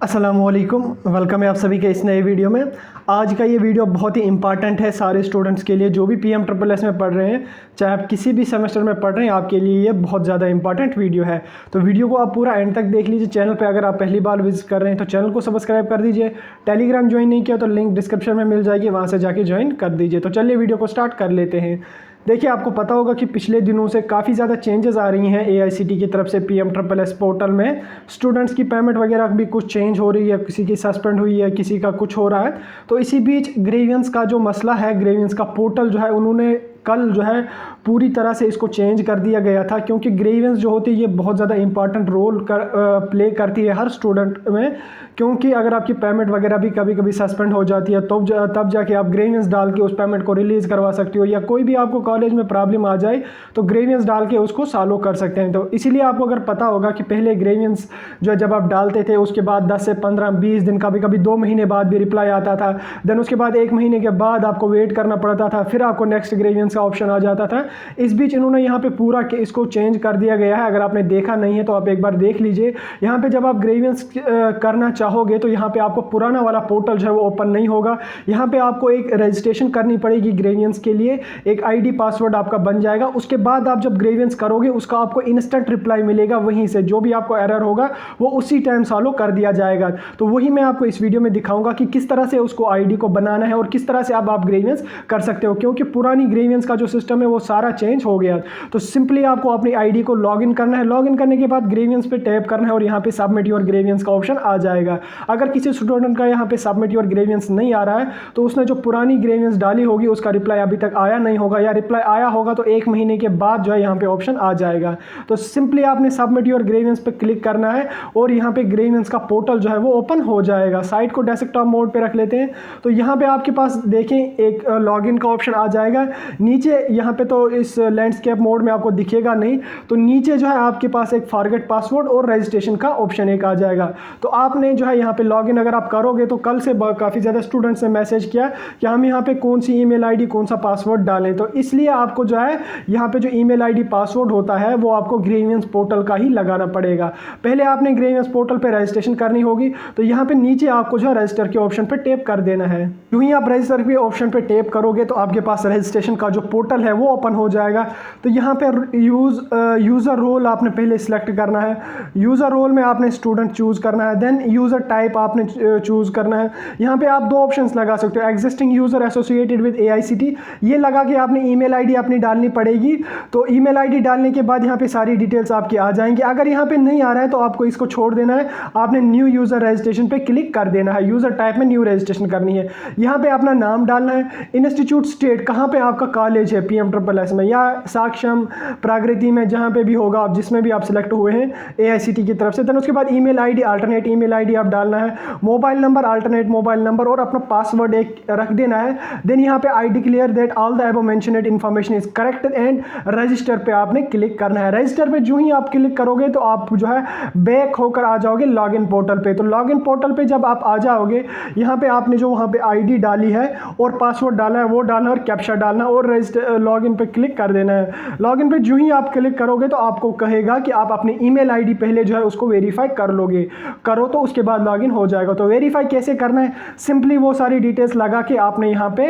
अस्सलामुअलैकुम, वेलकम है आप सभी के इस नए वीडियो में। आज का ये वीडियो बहुत ही इंपॉर्टेंट है सारे स्टूडेंट्स के लिए जो भी PMSSS में पढ़ रहे हैं, चाहे आप किसी भी सेमेस्टर में पढ़ रहे हैं, आपके लिए ये बहुत ज़्यादा इंपॉर्टेंट वीडियो है। तो वीडियो को आप पूरा एंड तक देख लीजिए। चैनल पे अगर आप पहली बार विजिट कर रहे हैं तो चैनल को सब्सक्राइब कर दीजिए। टेलीग्राम ज्वाइन नहीं किया तो लिंक डिस्क्रिप्शन में मिल जाएगी, वहाँ से जाके ज्वाइन कर दीजिए। तो चलिए वीडियो को स्टार्ट कर लेते हैं। देखिए, आपको पता होगा कि पिछले दिनों से काफ़ी ज़्यादा चेंजेस आ रही हैं AICTE की तरफ से PMSSS पोर्टल में। स्टूडेंट्स की पेमेंट वगैरह भी कुछ चेंज हो रही है, किसी की सस्पेंड हुई है, किसी का कुछ हो रहा है। तो इसी बीच ग्रेवियंस का जो मसला है, ग्रेवियंस का पोर्टल जो है उन्होंने कल जो है पूरी तरह से इसको चेंज कर दिया गया था, क्योंकि ग्रेवियंस जो होती है ये बहुत ज़्यादा इंपॉर्टेंट रोल प्ले करती है हर स्टूडेंट में। क्योंकि अगर आपकी पेमेंट वगैरह भी कभी कभी सस्पेंड हो जाती है तो तब जाके आप ग्रेवियंस डाल के उस पेमेंट को रिलीज़ करवा सकते हो, या कोई भी आपको कॉलेज में प्रॉब्लम आ जाए तो ग्रेवियंस डाल के उसको सॉल्व कर सकते हैं। तो इसीलिए आपको अगर पता होगा कि पहले ग्रेवियंस जो है जब आप डालते थे उसके बाद 10 से 15-20 दिन, कभी कभी 2 महीने बाद भी रिप्लाई आता था। देन उसके बाद 1 महीने के बाद आपको वेट करना पड़ता था, फिर आपको नेक्स्ट ग्रेवियंस का ऑप्शन आ जाता था। इस बीच इन्होंने यहाँ पे पूरा इसको चेंज कर दिया गया है। अगर आपने देखा नहीं है तो आप एक बार देख लीजिए। यहाँ पे जब आप ग्रेवियंस करना चाहोगे तो यहाँ पे आपको पुराना वाला पोर्टल जो है वो ओपन नहीं होगा। यहाँ पे आपको एक रजिस्ट्रेशन करनी पड़ेगी ग्रेवियंस के लिए, एक ID पासवर्ड आपका बन जाएगा। उसके बाद आप जब ग्रेवियंस करोगे उसका आपको इंस्टेंट रिप्लाई मिलेगा, वहीं से जो भी आपको एरर होगा वो उसी टाइम सॉल्व कर दिया जाएगा। तो वही मैं आपको इस वीडियो में दिखाऊंगा कि किस तरह से उसको ID को बनाना है और किस तरह से आप ग्रेवियंस कर सकते हो, क्योंकि पुरानी ग्रेवियंस का जो सिस्टम है वो सारा चेंज हो गया। तो सिंपली आपको अपनी ID को लॉगिन करना है। लॉगिन करने के बाद ग्रेवियंस पे टैप करना है और यहाँ पे सबमिट योर ग्रेवियंस का ऑप्शन आ जाएगा। अगर किसी स्टूडेंट का यहाँ पे सबमिट योर ग्रेवियंस नहीं आ रहा है तो उसने जो पुरानी ग्रेवियंस डाली होगी उसका रिप्लाई अभी तक आया नहीं होगा, या रिप्लाई आया होगा तो 1 महीने के बाद जो है यहाँ पे ऑप्शन आ जाएगा। तो सिंपली आपने सबमिट योर ग्रेवियंस पे क्लिक करना है और यहाँ पे ग्रेवियंस का पोर्टल जो है वो ओपन हो जाएगा। साइट को डेस्कटॉप मोड पे रख लेते हैं। तो यहाँ पे आपके पास देखें एक लॉगिन का ऑप्शन आ जाएगा। नीचे यहाँ पे तो इस लैंडस्केप मोड में आपको दिखेगा नहीं, तो नीचे जो है आपके पास एक फॉरगेट पासवर्ड और रजिस्ट्रेशन का ऑप्शन एक आ जाएगा। तो आपने जो है यहाँ पे लॉगिन अगर आप करोगे तो कल से काफ़ी ज़्यादा स्टूडेंट्स ने मैसेज किया कि हम यहाँ पे कौन सी ईमेल आईडी कौन सा पासवर्ड डालें। तो इसलिए आपको जो है यहाँ पे जो ईमेल आईडी पासवर्ड होता है वो आपको ग्रेवियंस पोर्टल का ही लगाना पड़ेगा। पहले आपने ग्रेवियंस पोर्टल पे रजिस्ट्रेशन करनी होगी। तो यहाँ पे नीचे आपको जो है रजिस्टर के ऑप्शन पे टैप कर देना है। यूँ ही आप रजिस्टर के ऑप्शन पे टैप करोगे तो आपके पास रजिस्ट्रेशन का जो पोर्टल है वो ओपन हो जाएगा। तो यहाँ पे यूज़र रोल आपने पहले सिलेक्ट करना है। यूज़र रोल में आपने स्टूडेंट चूज़ करना है। देन यूज़र टाइप आपने चूज़ करना है। यहाँ पे आप 2 ऑप्शंस लगा सकते हो, existing user associated with AICTE, ये लगा के आपने ईमेल आईडी अपनी डालनी पड़ेगी। तो ईमेल आईडी डालने के बाद यहाँ पे सारी डिटेल्स आपकी आ जाएंगी। अगर यहाँ पे नहीं आ रहा है तो आपको इसको छोड़ देना है। आपने न्यू यूज़र रजिस्ट्रेशन पे क्लिक कर देना है। यूज़र टाइप में न्यू रजिस्ट्रेशन करनी है। यहाँ पे अपना नाम डालना है, इंस्टीट्यूट स्टेट कहाँ पे आपका कॉलेज है PMSSS में या साक्षम प्रगति में, जहाँ पे भी होगा आप जिसमें भी आप सिलेक्ट हुए हैं AICTE की तरफ से। देन उसके बाद email ID alternate email ID आप डालना है, mobile number alternate mobile number और अपना पासवर्ड एक रख देना है। देन यहाँ पे I declare that all the above mentioned information is correct and register पे आपने क्लिक करना है। रजिस्टर पे जो ही आप क्लिक करोगे तो आप जो है बैक होकर आ जाओगे लॉगिन पोर्टल पे। तो लॉगिन पोर्टल पे जब आप आ जाओगे, यहाँ पे आपने जो वहाँ पे ID डाली है और पासवर्ड डाला है वो डालना और कैप्चा डालना और रजिस्टर लॉगिन पे क्लिक कर देना है। लॉगिन पे जो ही आप क्लिक करोगे तो आपको कहेगा कि आप अपनी ईमेल आईडी पहले जो है उसको वेरीफाई कर लोगे, करो तो उसके बाद लॉगिन हो जाएगा। तो वेरीफाई कैसे करना है, सिंपली वो सारी डिटेल्स लगा के आपने यहाँ पे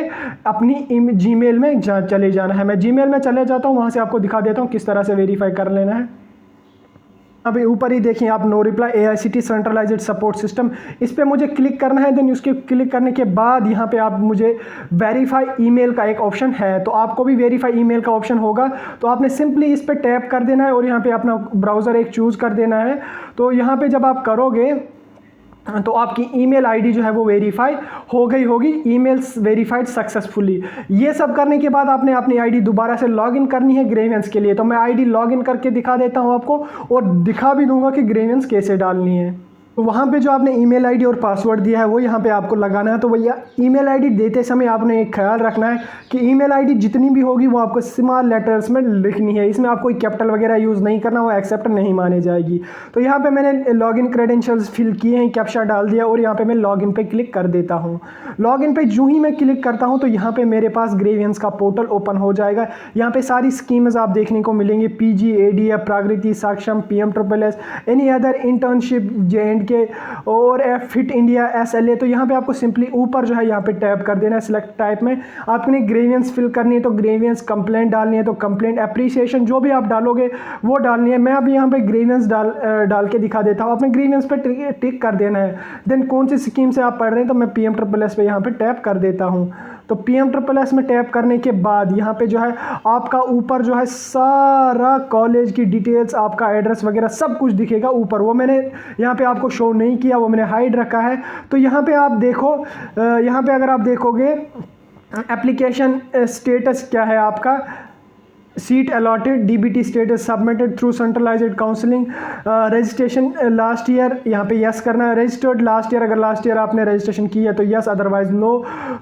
अपनी जीमेल में चले जाना है। मैं जीमेल में चले जाता हूँ, वहाँ से आपको दिखा देता हूँ किस तरह से वेरीफाई कर लेना है। अभी ऊपर ही देखें आप no reply AICTE centralised support system, इस पर मुझे क्लिक करना है। देन उसके क्लिक करने के बाद यहाँ पे आप मुझे वेरीफाई ईमेल का एक ऑप्शन है, तो आपको भी वेरीफाई ईमेल का ऑप्शन होगा। तो आपने सिंपली इस पर टैप कर देना है और यहाँ पे अपना ब्राउज़र एक चूज़ कर देना है। तो यहाँ पे जब आप करोगे तो आपकी ईमेल आईडी जो है वो वेरीफाई हो गई होगी, ईमेल्स वेरीफाइड सक्सेसफुली। ये सब करने के बाद आपने अपनी आईडी दोबारा से लॉगिन करनी है ग्रेवियंस के लिए। तो मैं आईडी लॉगिन करके दिखा देता हूँ आपको और दिखा भी दूंगा कि ग्रेवियंस कैसे डालनी है। तो वहाँ पे जो आपने ईमेल आईडी और पासवर्ड दिया है वो यहाँ पे आपको लगाना है। तो भैया ईमेल आईडी देते समय आपने एक ख्याल रखना है कि ईमेल आईडी जितनी भी होगी वो आपको स्मॉल लेटर्स में लिखनी है। इसमें आप कोई कैपिटल वगैरह यूज़ नहीं करना, वो एक्सेप्ट नहीं मानी जाएगी। तो यहाँ पे मैंने लॉगिन क्रेडेंशियल्स फिल किए हैं, कैप्चा डाल दिया और यहाँ पे मैं लॉगिन पे क्लिक कर देता हूँ। लॉगिन पे जो ही मैं क्लिक करता हूँ तो यहाँ पे मेरे पास ग्रेवियंस का पोर्टल ओपन हो जाएगा। यहाँ पे सारी स्कीम्स आप देखने को मिलेंगी, PG, ADF, Pragati, Saksham, PMSSS, any other internship, JND J&K और फिट इंडिया SLA। तो यहाँ पे आपको सिंपली ऊपर जो है यहाँ पे टैप कर देना है सिलेक्ट टाइप में। आपने ग्रेवियंस फिल करनी है तो ग्रेवियंस, कंप्लेंट डालनी है तो कंप्लेंट, एप्रिसिएशन जो भी आप डालोगे वो डालनी है। मैं अभी यहाँ पे ग्रेवियंस डाल के दिखा देता हूँ। आपने ग्रेवियंस पे टिक कर देना है। देन कौन सी स्कीम से आप पढ़ रहे हैं तो मैं PMSSS पे यहाँ पे टैप कर देता हूँ। तो PMSSS में टैप करने के बाद यहाँ पे जो है आपका ऊपर जो है सारा कॉलेज की डिटेल्स, आपका एड्रेस वगैरह सब कुछ दिखेगा ऊपर। वो मैंने यहाँ पे आपको शो नहीं किया, वो मैंने हाइड रखा है। तो यहाँ पे आप देखो, यहाँ पे अगर आप देखोगे एप्लीकेशन स्टेटस क्या है आपका, seat allotted, DBT status submitted through centralised counselling, registration last year, यहाँ पे यस करना है। रजिस्टर्ड लास्ट ईयर, अगर लास्ट ईयर आपने रजिस्ट्रेशन की है तो यस, अदरवाइज नो।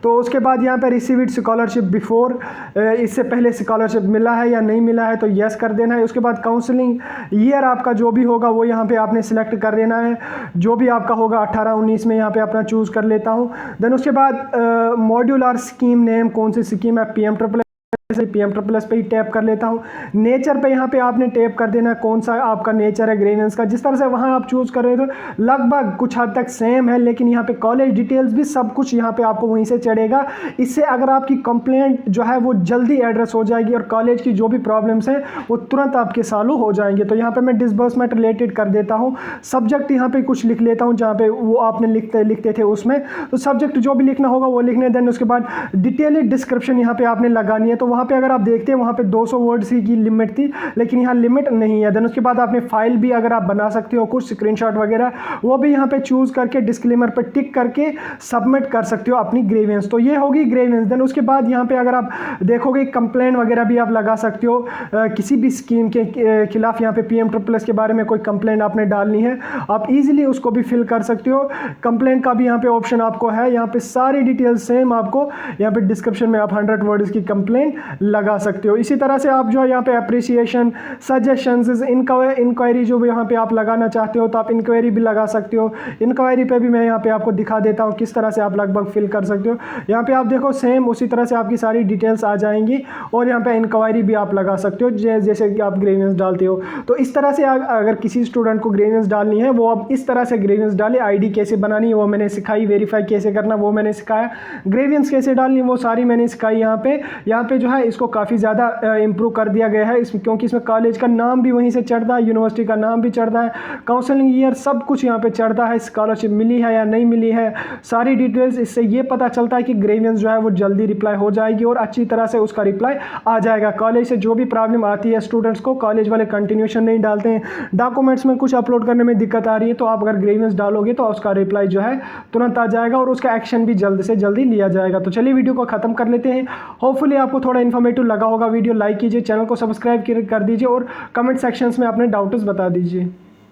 तो उसके बाद यहाँ पे रिसीव्ड स्कॉलरशिप बिफोर, इससे पहले स्कॉलरशिप मिला है या नहीं मिला है तो यस कर देना है। उसके बाद काउंसलिंग ईयर आपका जो भी होगा वो यहाँ पे आपने सिलेक्ट कर देना है, जो भी आपका होगा 18-19 में यहाँ पे अपना चूज़ कर लेता हूँ। देन उसके बाद मॉड्यूलर स्कीम नेम, कौन सी स्कीम है, PMSSS पे ही टैप कर लेता हूँ। नेचर पे यहाँ पे आपने टैप कर देना है, कौन सा आपका नेचर है ग्रेवियंस का। जिस तरह से वहाँ आप चूज़ कर रहे थे लगभग कुछ हद तक सेम है, लेकिन यहाँ पे कॉलेज डिटेल्स भी सब कुछ यहाँ पे आपको वहीं से चढ़ेगा। इससे अगर आपकी कंप्लेंट जो है वो जल्दी एड्रेस हो जाएगी और कॉलेज की जो भी प्रॉब्लम्स हैं वो तुरंत आपके सॉल्व हो जाएंगे। तो यहाँ पर मैं डिसबर्समेंट रिलेटेड कर देता हूँ। सब्जेक्ट यहाँ पर कुछ लिख लेता हूँ जहाँ पे वो आपने लिखते थे उसमें, तो सब्जेक्ट जो भी लिखना होगा वो लिखने। देन उसके बाद डिटेल्ड डिस्क्रिप्शन यहाँ पे आपने लगानी है। तो वहाँ पे अगर आप देखते हैं वहाँ पे 200 वर्ड्स की लिमिट थी, लेकिन यहाँ लिमिट नहीं है। देन उसके बाद आपने फाइल भी अगर आप बना सकते हो, कुछ स्क्रीनशॉट वगैरह वो भी यहाँ पे चूज़ करके डिस्क्लेमर पे टिक करके सबमिट कर सकते हो अपनी ग्रेवियंस। तो ये होगी ग्रेवियंस। देन उसके बाद यहाँ पे अगर आप देखोगे कंप्लेंट वगैरह भी आप लगा सकते हो, किसी भी स्कीम के खिलाफ यहाँ पे PMSSS के बारे में कोई कंप्लेंट आपने डालनी है, आप ईजिली उसको भी फिल कर सकते हो। कंप्लेंट का भी यहाँ पे ऑप्शन आपको है, यहाँ पे सारी डिटेल्स सेम आपको यहाँ पे डिस्क्रिप्शन में आप 100 वर्ड्स की कंप्लेंट लगा सकते हो। इसी तरह से आप जो है यहाँ पे अप्रिसिएशन, सजेशंस, इंक्वायरी जो भी यहाँ पे आप लगाना चाहते हो तो आप इंक्वायरी भी लगा सकते हो। इंक्वायरी पे भी मैं यहाँ पे आपको दिखा देता हूँ किस तरह से आप लगभग फिल कर सकते हो। यहाँ पे आप देखो सेम उसी तरह से आपकी सारी डिटेल्स आ जाएंगी और यहाँ पे इंक्वायरी भी आप लगा सकते हो जैसे कि आप ग्रेवियंस डालते हो। तो इस तरह से अगर किसी स्टूडेंट को ग्रेवियंस डालनी है वो आप इस तरह से ग्रेवियंस डाले। ID कैसे बनानी है वो मैंने सिखाई, वेरीफाई कैसे करना वो मैंने सिखाया, ग्रेवियंस कैसे डालनी वो सारी मैंने सिखाई। यहाँ पे जो है इसको काफ़ी ज़्यादा इम्प्रूव कर दिया गया है क्योंकि इसमें कॉलेज का नाम भी वहीं से चढ़ता है, यूनिवर्सिटी का नाम भी चढ़ता है, काउंसलिंग ईयर सब कुछ यहाँ पे चढ़ता है, स्कॉलरशिप मिली है या नहीं मिली है, सारी डिटेल्स। इससे ये पता चलता है कि ग्रेवियंस जो है वो जल्दी रिप्लाई हो जाएगी और अच्छी तरह से उसका रिप्लाई आ जाएगा। कॉलेज से जो भी प्रॉब्लम आती है स्टूडेंट्स को, कॉलेज वाले कंटिन्यूशन नहीं डालते हैं, डॉक्यूमेंट्स में कुछ अपलोड करने में दिक्कत आ रही है, तो आप अगर ग्रेवियंस डालोगे तो उसका रिप्लाई जो है तुरंत आ जाएगा और उसका एक्शन भी जल्द से जल्दी लिया जाएगा। तो चलिए वीडियो को ख़त्म कर लेते हैं। होपफुली आपको थोड़ा इन्फॉर्मेटिव लगा होगा। वीडियो लाइक कीजिए, चैनल को सब्सक्राइब कर दीजिए और कमेंट सेक्शंस में अपने डाउट्स बता दीजिए।